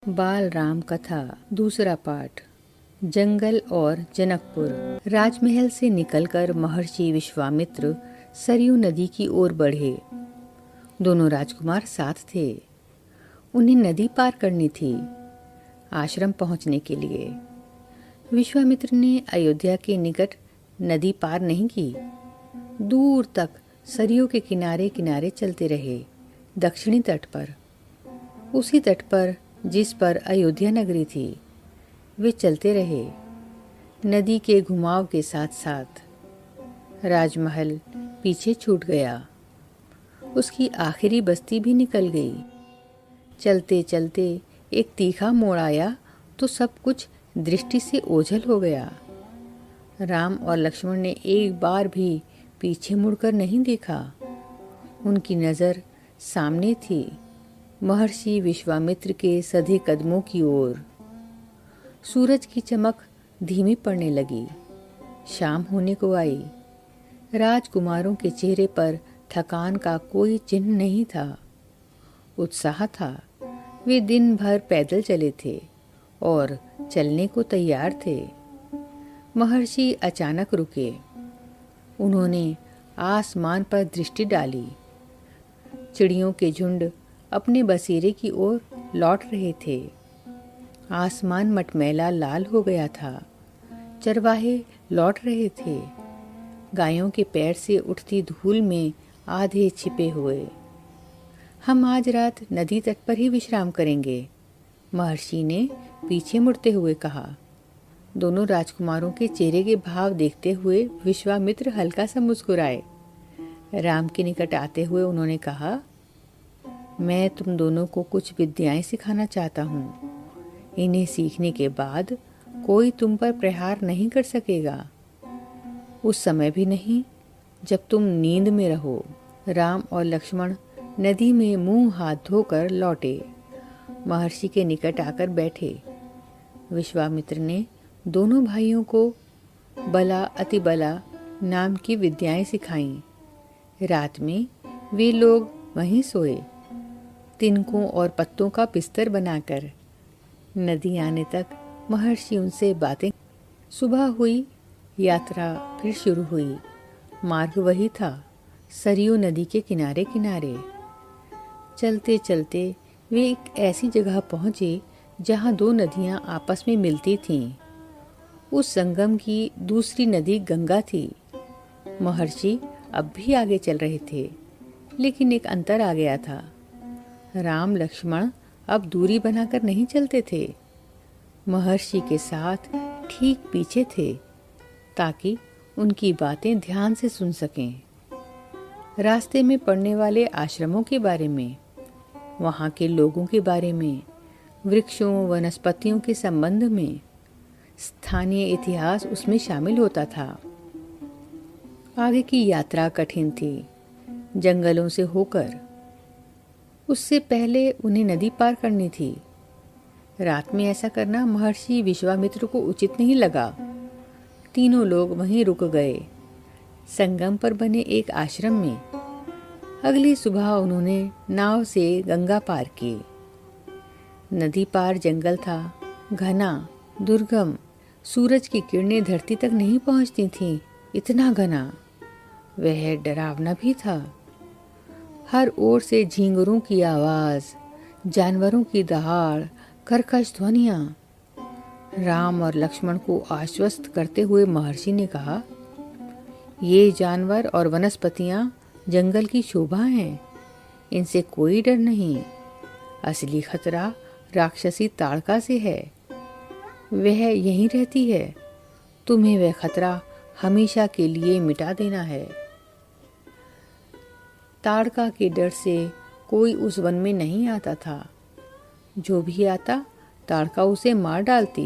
बाल राम कथा दूसरा पाठ। जंगल और जनकपुर। राजमहल से निकलकर महर्षि विश्वामित्र सरयू नदी की ओर बढ़े। दोनों राजकुमार साथ थे। उन्हें नदी पार करनी थी आश्रम पहुंचने के लिए। विश्वामित्र ने अयोध्या के निकट नदी पार नहीं की। दूर तक सरयू के किनारे किनारे चलते रहे, दक्षिणी तट पर। उसी तट पर जिस पर अयोध्या नगरी थी, वे चलते रहे नदी के घुमाव के साथ साथ। राजमहल पीछे छूट गया, उसकी आखिरी बस्ती भी निकल गई। चलते चलते एक तीखा मोड़ आया तो सब कुछ दृष्टि से ओझल हो गया। राम और लक्ष्मण ने एक बार भी पीछे मुड़कर नहीं देखा। उनकी नज़र सामने थी, महर्षि विश्वामित्र के सधे कदमों की ओर। सूरज की चमक धीमी पड़ने लगी, शाम होने को आई। राजकुमारों के चेहरे पर थकान का कोई चिन्ह नहीं था, उत्साह था। वे दिन भर पैदल चले थे और चलने को तैयार थे। महर्षि अचानक रुके। उन्होंने आसमान पर दृष्टि डाली। चिड़ियों के झुंड अपने बसेरे की ओर लौट रहे थे। आसमान मटमैला लाल हो गया था। चरवाहे लौट रहे थे, गायों के पैर से उठती धूल में आधे छिपे हुए। हम आज रात नदी तट पर ही विश्राम करेंगे, महर्षि ने पीछे मुड़ते हुए कहा। दोनों राजकुमारों के चेहरे के भाव देखते हुए विश्वामित्र हल्का सा मुस्कुराए। राम के निकट आते हुए उन्होंने कहा, मैं तुम दोनों को कुछ विद्याएं सिखाना चाहता हूँ। इन्हें सीखने के बाद कोई तुम पर प्रहार नहीं कर सकेगा, उस समय भी नहीं जब तुम नींद में रहो। राम और लक्ष्मण नदी में मुंह हाथ धोकर लौटे, महर्षि के निकट आकर बैठे। विश्वामित्र ने दोनों भाइयों को बला अतिबला नाम की विद्याएं सिखाईं। रात में वे लोग वहीं सोए, तिनकों और पत्तों का बिस्तर बनाकर। नदी आने तक महर्षि उनसे बातें। सुबह हुई, यात्रा फिर शुरू हुई। मार्ग वही था, सरयू नदी के किनारे किनारे। चलते चलते वे एक ऐसी जगह पहुंचे जहां दो नदियां आपस में मिलती थीं। उस संगम की दूसरी नदी गंगा थी। महर्षि अब भी आगे चल रहे थे, लेकिन एक अंतर आ गया था। राम लक्ष्मण अब दूरी बनाकर नहीं चलते थे, महर्षि के साथ ठीक पीछे थे, ताकि उनकी बातें ध्यान से सुन सकें। रास्ते में पड़ने वाले आश्रमों के बारे में, वहाँ के लोगों के बारे में, वृक्षों वनस्पतियों के संबंध में, स्थानीय इतिहास उसमें शामिल होता था। आगे की यात्रा कठिन थी, जंगलों से होकर। उससे पहले उन्हें नदी पार करनी थी। रात में ऐसा करना महर्षि विश्वामित्र को उचित नहीं लगा। तीनों लोग वहीं रुक गए, संगम पर बने एक आश्रम में। अगली सुबह उन्होंने नाव से गंगा पार की। नदी पार जंगल था, घना, दुर्गम। सूरज की किरणें धरती तक नहीं पहुंचती थीं, इतना घना। वह डरावना भी था। हर ओर से झींगुरों की आवाज, जानवरों की दहाड़, कर्कश ध्वनियां। राम और लक्ष्मण को आश्वस्त करते हुए महर्षि ने कहा, ये जानवर और वनस्पतियां जंगल की शोभा हैं, इनसे कोई डर नहीं। असली खतरा राक्षसी ताड़का से है, वह यहीं रहती है। तुम्हें वह खतरा हमेशा के लिए मिटा देना है। ताड़का के डर से कोई उस वन में नहीं आता था। जो भी आता, ताड़का उसे मार डालती,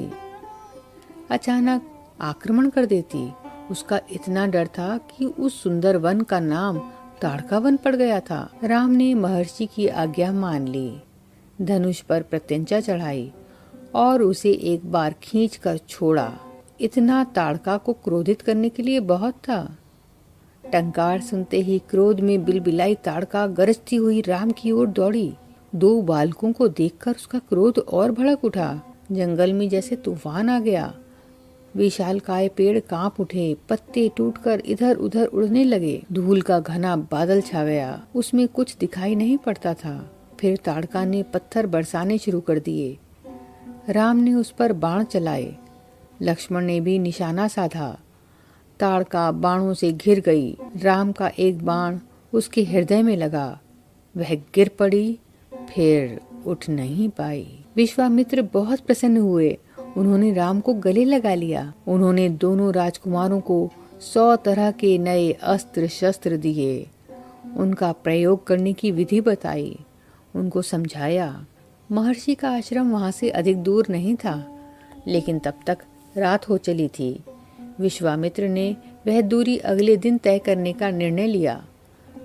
अचानक आक्रमण कर देती। उसका इतना डर था कि उस सुंदर वन का नाम ताड़का वन पड़ गया था। राम ने महर्षि की आज्ञा मान ली, धनुष पर प्रत्यंचा चढ़ाई और उसे एक बार खींच कर छोड़ा। इतना ताड़का को क्रोधित करने के लिए बहुत था। टंकार सुनते ही क्रोध में बिलबिलाई ताड़का गरजती हुई राम की ओर दौड़ी। दो बालकों को देखकर उसका क्रोध और भड़क उठा। जंगल में जैसे तूफान आ गया। विशालकाय पेड़ कांप उठे, पत्ते टूटकर इधर उधर उड़ने लगे। धूल का घना बादल छा गया, उसमें कुछ दिखाई नहीं पड़ता था। फिर ताड़का ने पत्थर बरसाने शुरू कर दिए। राम ने उस पर बाण चलाए, लक्ष्मण ने भी निशाना साधा। ताड़का बाणों से घिर गई। राम का एक बाण उसके हृदय में लगा, वह गिर पड़ी, फिर उठ नहीं पाई। विश्वामित्र बहुत प्रसन्न हुए। उन्होंने राम को गले लगा लिया। उन्होंने दोनों राजकुमारों को 100 तरह के नए अस्त्र शस्त्र दिए। उनका प्रयोग करने की विधि बताई, उनको समझाया। महर्षि का आश्रम वहां से अधिक दूर नहीं था, लेकिन तब तक रात हो चली थी। विश्वामित्र ने वह दूरी अगले दिन तय करने का निर्णय लिया।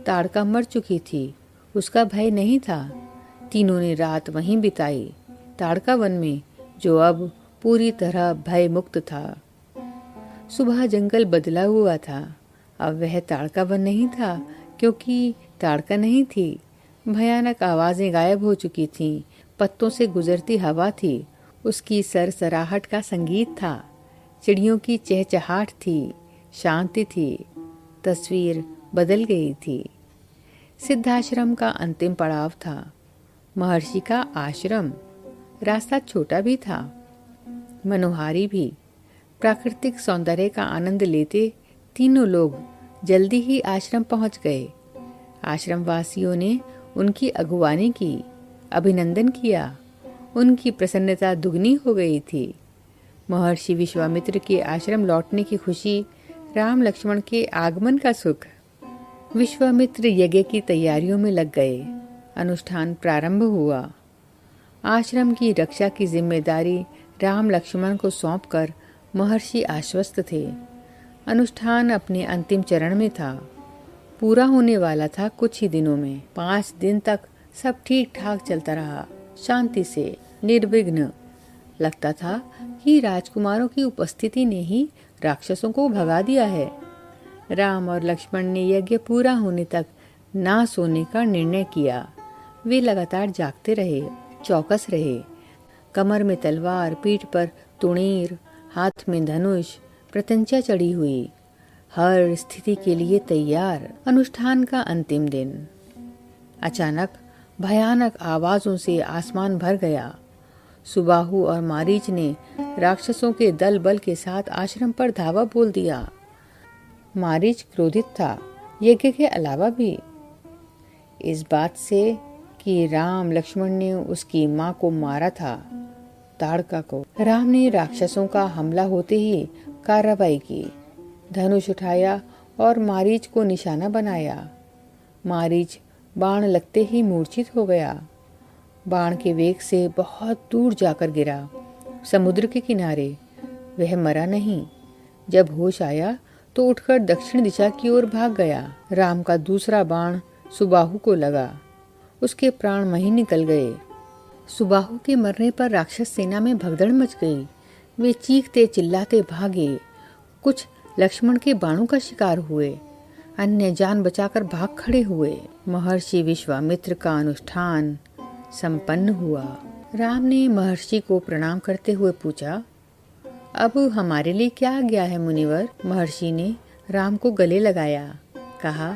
ताड़का मर चुकी थी, उसका भय नहीं था। तीनों ने रात वहीं बिताई, ताड़का वन में, जो अब पूरी तरह भय मुक्त था। सुबह जंगल बदला हुआ था। अब वह ताड़का वन नहीं था, क्योंकि ताड़का नहीं थी। भयानक आवाजें गायब हो चुकी थीं। पत्तों से गुजरती हवा थी, उसकी सरसराहट का संगीत था। चिड़ियों की चहचहाट थी, शांति थी। तस्वीर बदल गई थी। सिद्धाश्रम का अंतिम पड़ाव था, महर्षि का आश्रम। रास्ता छोटा भी था, मनोहारी भी। प्राकृतिक सौंदर्य का आनंद लेते तीनों लोग जल्दी ही आश्रम पहुंच गए। आश्रम वासियों ने उनकी अगुवानी की, अभिनंदन किया। उनकी प्रसन्नता दुगनी हो गई थी। महर्षि विश्वामित्र के आश्रम लौटने की खुशी, राम लक्ष्मण के आगमन का सुख। विश्वामित्र यज्ञ की तैयारियों में लग गए। अनुष्ठान प्रारंभ हुआ। आश्रम की रक्षा की जिम्मेदारी राम लक्ष्मण को सौंपकर महर्षि आश्वस्त थे। अनुष्ठान अपने अंतिम चरण में था, पूरा होने वाला था कुछ ही दिनों में। 5 दिन तक सब ठीक ठाक चलता रहा, शांति से, निर्विघ्न। लगता था कि राजकुमारों की उपस्थिति ने ही राक्षसों को भगा दिया है। राम और लक्ष्मण ने यज्ञ पूरा होने तक ना सोने का निर्णय किया। वे लगातार जागते रहे, चौकस रहे। कमर में तलवार, पीठ पर तुणीर, हाथ में धनुष, प्रत्यंचा चढ़ी हुई, हर स्थिति के लिए तैयार। अनुष्ठान का अंतिम दिन। अचानक भयानक आवाजों से आसमान भर गया। सुबाहु और मारीच ने राक्षसों के दल बल के साथ आश्रम पर धावा बोल दिया। मारीच क्रोधित था, यज्ञ के अलावा भी, इस बात से कि राम लक्ष्मण ने उसकी मां को मारा था, ताड़का को। राम ने राक्षसों का हमला होते ही कार्रवाई की, धनुष उठाया और मारीच को निशाना बनाया। मारीच बाण लगते ही मूर्छित हो गया। बाण के वेग से बहुत दूर जाकर गिरा, समुद्र के किनारे। वह मरा नहीं। जब होश आया तो उठकर दक्षिण दिशा की ओर भाग गया। राम का दूसरा बाण सुबाहु को लगा, उसके प्राण वहीं निकल गए। सुबाहु के मरने पर राक्षस सेना में भगदड़ मच गई। वे चीखते चिल्लाते भागे। कुछ लक्ष्मण के बाणों का शिकार हुए, अन्य जान बचाकर भाग खड़े हुए। महर्षि विश्वामित्र का अनुष्ठान संपन्न हुआ। राम ने महर्षि को प्रणाम करते हुए पूछा, अब हमारे लिए क्या आज्ञा है मुनिवर? महर्षि ने राम को गले लगाया, कहा,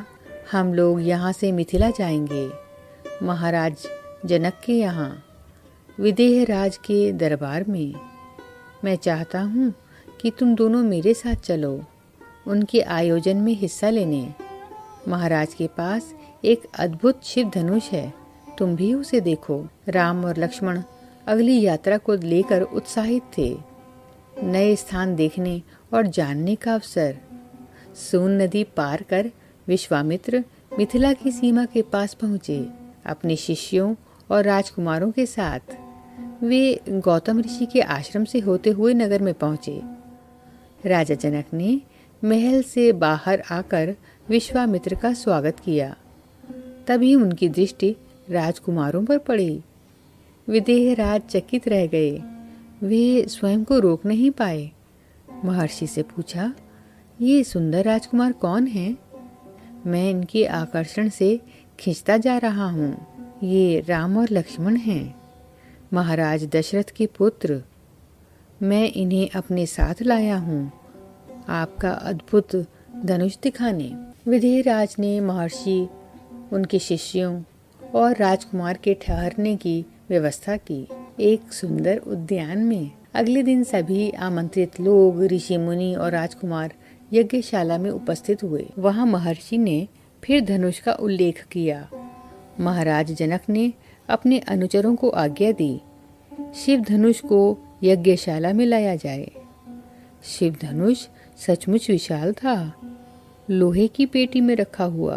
हम लोग यहाँ से मिथिला जाएंगे, महाराज जनक के यहाँ, विदेह राज के दरबार में। मैं चाहता हूँ कि तुम दोनों मेरे साथ चलो, उनके आयोजन में हिस्सा लेने। महाराज के पास एक अद्भुत शिव धनुष है, तुम भी उसे देखो। राम और लक्ष्मण अगली यात्रा को लेकर उत्साहित थे। नए स्थान देखने और जानने का अवसर। सोन नदी पार कर विश्वामित्र मिथिला की सीमा के पास पहुँचे, अपने शिष्यों और राजकुमारों के साथ। वे गौतम ऋषि के आश्रम से होते हुए नगर में पहुँचे। राजा जनक ने महल से बाहर आकर विश्वामित्र का स्वागत किया। तभी उनकी दृष्टि राजकुमारों पर पड़ी। विदेह राज चकित रह गए। वे स्वयं को रोक नहीं पाए। महर्षि से पूछा, ये सुंदर राजकुमार कौन हैं? मैं इनके आकर्षण से खिंचता जा रहा हूँ। ये राम और लक्ष्मण हैं, महाराज दशरथ के पुत्र। मैं इन्हें अपने साथ लाया हूँ आपका अद्भुत धनुष दिखाने। विदेहराज ने महर्षि, उनके शिष्यों और राजकुमार के ठहरने की व्यवस्था की एक सुंदर उद्यान में। अगले दिन सभी आमंत्रित लोग, ऋषि मुनि और राजकुमार यज्ञशाला में उपस्थित हुए। वहां महर्षि ने फिर धनुष का उल्लेख किया। महाराज जनक ने अपने अनुचरों को आज्ञा दी, शिव धनुष को यज्ञशाला में लाया जाए। शिव धनुष सचमुच विशाल था, लोहे की पेटी में रखा हुआ।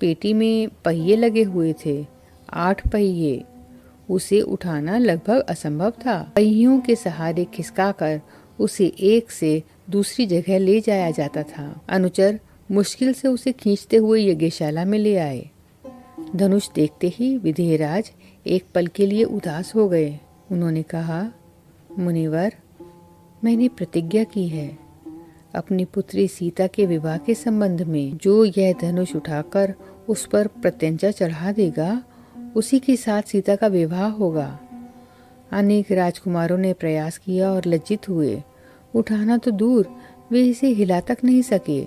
पेटी में पहिए लगे हुए थे, 8 पहिए। उसे उठाना लगभग असंभव था। पहियों के सहारे खिसकाकर उसे एक से दूसरी जगह ले जाया जाता था। अनुचर मुश्किल से उसे खींचते हुए यज्ञशाला में ले आए। धनुष देखते ही विदेहराज एक पल के लिए उदास हो गए। उन्होंने कहा, मुनिवर, मैंने प्रतिज्ञा की है अपनी पुत्री सीता के विवाह के संबंध में। जो यह धनुष उठाकर उस पर प्रत्यंचा चढ़ा देगा, उसी के साथ सीता का विवाह होगा। अनेक राजकुमारों ने प्रयास किया और लज्जित हुए। उठाना तो दूर, वे इसे हिला तक नहीं सके,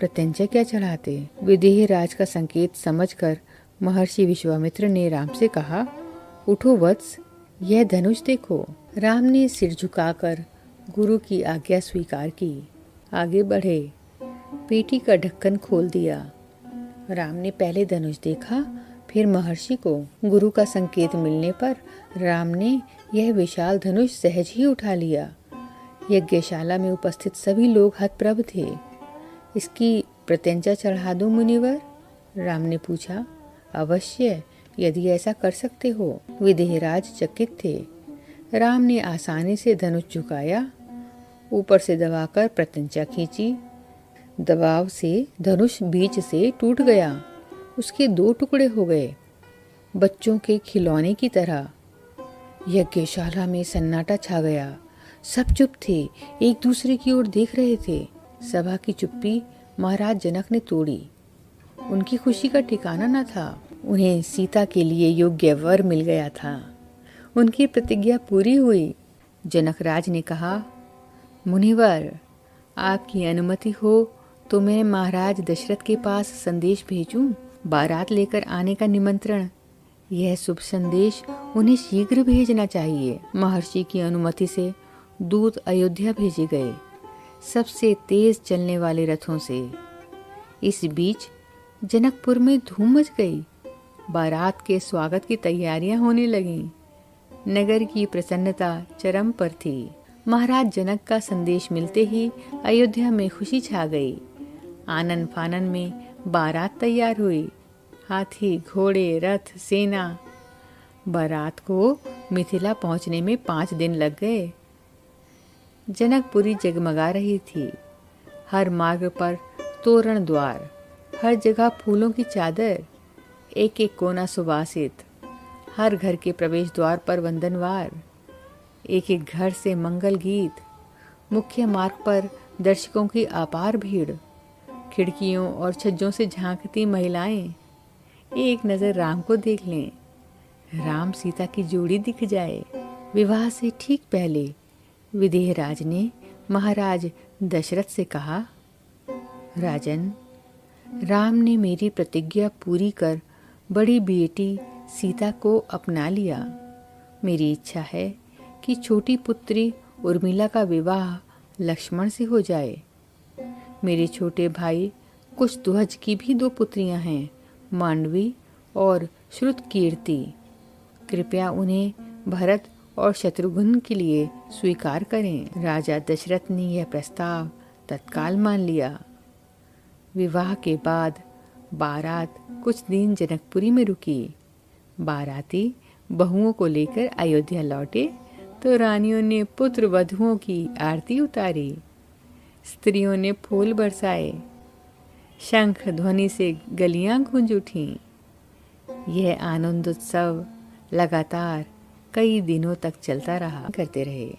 प्रत्यंचा क्या चढ़ाते। विदेहराज का संकेत समझकर महर्षि विश्वामित्र ने राम से कहा, उठो वत्स, यह धनुष देखो। राम ने सिर झुकाकर गुरु की आज्ञा स्वीकार की। आगे बढ़े, पेटी का ढक्कन खोल दिया। राम ने पहले धनुष देखा, फिर महर्षि को। गुरु का संकेत मिलने पर राम ने यह विशाल धनुष सहज ही उठा लिया। यज्ञशाला में उपस्थित सभी लोग हतप्रभ थे। इसकी प्रत्यंचा चढ़ा दूं मुनिवर? राम ने पूछा। अवश्य, यदि ऐसा कर सकते हो। विदेहराज चकित थे। राम ने आसानी से धनुष झुकाया, ऊपर से दबाकर प्रत्यंचा खींची। दबाव से धनुष बीच से टूट गया। उसके 2 टुकड़े हो गए, बच्चों के खिलौने की तरह। यज्ञशाला में सन्नाटा छा गया। सब चुप थे, एक दूसरे की ओर देख रहे थे। सभा की चुप्पी महाराज जनक ने तोड़ी। उनकी खुशी का ठिकाना न था। उन्हें सीता के लिए योग्य वर मिल गया था। उनकी प्रतिज्ञा पूरी हुई। जनकराज ने कहा, मुनिवर, आपकी अनुमति हो तो मैं महाराज दशरथ के पास संदेश भेजूं, बारात लेकर आने का निमंत्रण। यह शुभ संदेश उन्हें शीघ्र भेजना चाहिए। महर्षि की अनुमति से दूत अयोध्या भेजे गए, सबसे तेज चलने वाले रथों से। इस बीच जनकपुर में धूम मच गई। बारात के स्वागत की तैयारियां होने लगीं। नगर की प्रसन्नता चरम पर थी। महाराज जनक का संदेश मिलते ही अयोध्या में खुशी छा गई। आनन फानन में बारात तैयार हुई। हाथी, घोड़े, रथ, सेना। बारात को मिथिला पहुंचने में 5 दिन लग गए। जनकपुरी जगमगा रही थी। हर मार्ग पर तोरण द्वार, हर जगह फूलों की चादर, एक एक कोना सुवासित। हर घर के प्रवेश द्वार पर वंदनवार, एक एक घर से मंगल गीत। मुख्य मार्ग पर दर्शकों की अपार भीड़। खिड़कियों और छज्जों से झांकती महिलाएं। एक नजर राम को देख लें, राम सीता की जोड़ी दिख जाए। विवाह से ठीक पहले विदेहराज ने महाराज दशरथ से कहा, राजन, राम ने मेरी प्रतिज्ञा पूरी कर बड़ी बेटी सीता को अपना लिया। मेरी इच्छा है कि छोटी पुत्री उर्मिला का विवाह लक्ष्मण से हो जाए। मेरे छोटे भाई कुशध्वज की भी 2 पुत्रियां हैं, मांडवी और श्रुतकीर्ति। कृपया उन्हें भरत और शत्रुघ्न के लिए स्वीकार करें। राजा दशरथ ने यह प्रस्ताव तत्काल मान लिया। विवाह के बाद बारात कुछ दिन जनकपुरी में रुकी। बाराती बहुओं को लेकर अयोध्या लौटे तो रानियों ने पुत्र वधुओं की आरती उतारी। स्त्रियों ने फूल बरसाए। शंख ध्वनि से गलियां गूंज उठीं। यह आनंद उत्सव लगातार कई दिनों तक चलता रहा करते रहे।